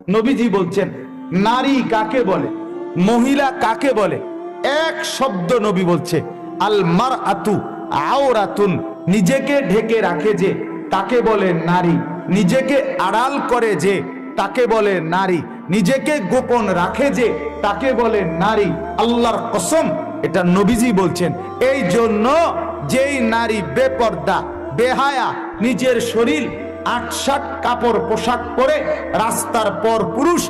নবীজি বলছেন নারী কাকে বলে, মহিলা কাকে বলে। এক শব্দ নবী বলছে, আল মারআতু আওরাতুন, নিজেকে ঢেকে রাখে যে তাকে বলে নারী, নিজেকে আড়াল করে যে তাকে বলে নারী, নিজেকে গোপন রাখে যে তাকে বলে নারী। আল্লাহর কসম, এটা নবীজি বলছেন। এই জন্য যেই নারী বেপর্দা বেহায়া নিজের শরীর আটসাট কাপড় পোশাক পরে রাস্তার পর পুরুষ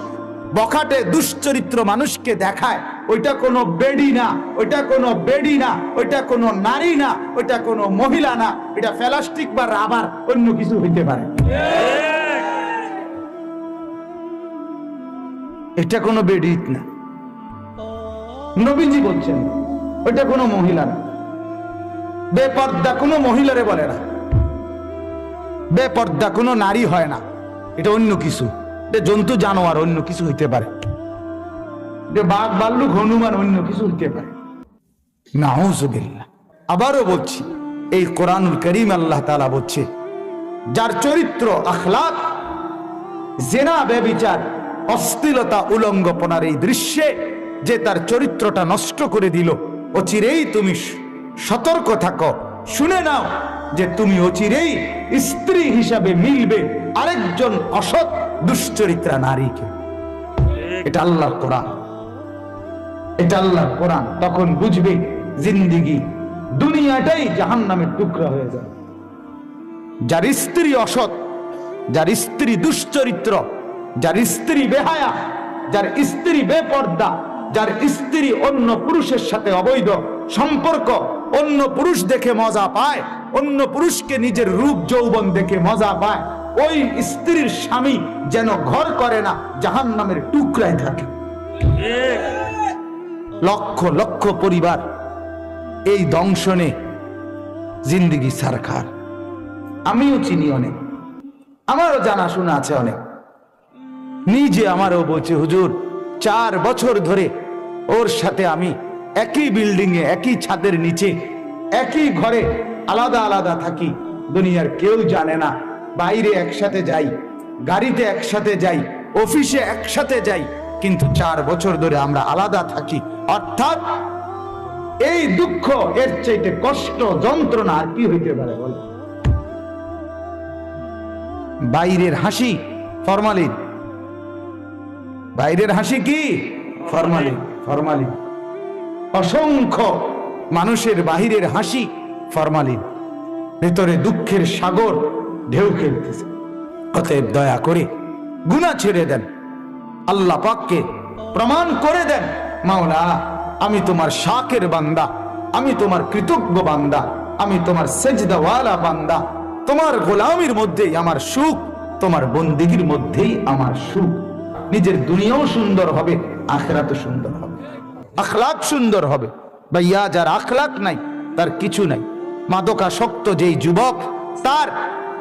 বখাটে দুশ্চরিত্র মানুষকে দেখায়, ওইটা কোনো বেডি না, ওইটা কোনো বেডি না, ওইটা কোনো নারী না, ওইটা কোনো মহিলা না, এটা প্লাস্টিক বা রাবার অন্য কিছু হইতে পারে। এটা কোনো বেডি না। নবীজি বলছেন ওইটা কোনো মহিলা না। বেপর্দা কোনো মহিলারে বলে না, বেপর্দা কোনো নারী হয় না, এটা অন্য কিছু। এটা জন্তু জানোয়ার অন্য কিছু হইতে পারে, এটা বাঘ ভাল্লুক হনুমান অন্য কিছু হইতে পারে। নাউজুবিল্লাহ। আবারও বলছি, এই কোরআনুল কারীম আল্লাহ তাআলা বলছে যার চরিত্র আখলাক জিনা ব্যভিচার অশ্লীলতা উলঙ্গপনার এই দৃশ্যে যে তার চরিত্রটা নষ্ট করে দিল, অচিরেই তুমি সতর্ক থাকো, শুনে নাও যে তুমি অচিরেই স্ত্রী হিসাবে মিলবে আরেকজন অসৎ দুশ্চরিত্রা নারীকে। এটা আল্লাহর কোরআন, এটা আল্লাহর কোরআন। তখন বুঝবে জিন্দেগি দুনিয়াটাই জাহান্নামের টুকরা হয়ে যাবে। যার স্ত্রী অসৎ, যার স্ত্রী দুশ্চরিত্র, যার স্ত্রী বেহায়া, যার স্ত্রী বেপর্দা, যার স্ত্রী অন্য পুরুষের সাথে অবৈধ সম্পর্ক, অন্য পুরুষ দেখে মজা পায়, অন্য পুরুষকে নিজের রূপ যৌবন দেখে মজা পায়, ওই স্ত্রীর স্বামী যেন ঘর করে না, জাহান্নামের টুকরায় থাকে। লক্ষ লক্ষ পরিবার এই দংশনে জিন্দেগি সারখার। আমিও চিনি অনেক, আমারও জানাশোনা আছে অনেক। নিজে আমারও বলছে, হুজুর 4 বছর ধরে ওর সাথে আমি একই বিল্ডিং এ, একই ছাদের নিচে, একই ঘরে আলাদা আলাদা থাকি, দুনিয়ার কেউ জানে না। বাইরে একসাথে যাই, গাড়িতে একসাথে যাই, অফিসে একসাথে যাই, কিন্তু 4 বছর ধরে আমরা আলাদা থাকি। অর্থাৎ এই দুঃখ, এর চাইতে কষ্ট যন্ত্রণা আর কি হইতে পারে বল? বাইরের হাসি ফরমালিন, বাইরের হাসি কি ফরমালিন, ফরমালিন। অসংখ্য মানুষের বাহিরের হাসি ফরমালিন, ভেতরে দুঃখের সাগর ঢেউ খেলতেছে। অতএব দয়া করে গুনাহ ছেড়ে দেন, আল্লাহ পাককে প্রমাণ করে দেন, মাওলা আমি তোমার শাকের বান্দা, আমি তোমার কৃতজ্ঞ বান্দা, আমি তোমার সেজদাওয়ালা বান্দা, তোমার গোলামির মধ্যেই আমার সুখ, তোমার বন্দিগির মধ্যেই আমার সুখ। নিজের দুনিয়াও সুন্দর হবে, আখিরাতও সুন্দর হবে, আখলাক সুন্দর হবে। ভাইয়া, যার আখলাক নাই তার কিছু নাই। মাদকাসক্ত যেই যুবক, তার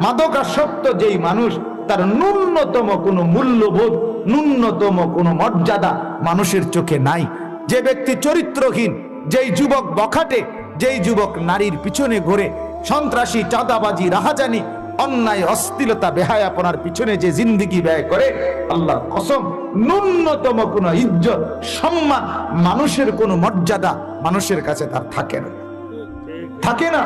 মাদকাসক্ত যেই মানুষ, তার ন্যূনতম কোনো মূল্যবোধ, ন্যূনতম কোনো মর্যাদা মানুষের চোখে নাই। যে ব্যক্তি চরিত্রহীন, যেই যুবক বখাটে, যেই যুবক নারীর পিছনে ঘুরে সন্ত্রাসী, চাঁদাবাজি, রাহাজানি, অন্যায়, অশ্লীলতা, বেহায়াপনার পিছনে যে জিন্দেগি ব্যয় করে, আল্লাহর কসম ন্যূনতম কোনো ইজ্জত, সম্মান, মানুষের কোনো মর্যাদা মানুষের কাছে তার থাকে না, থাকে না।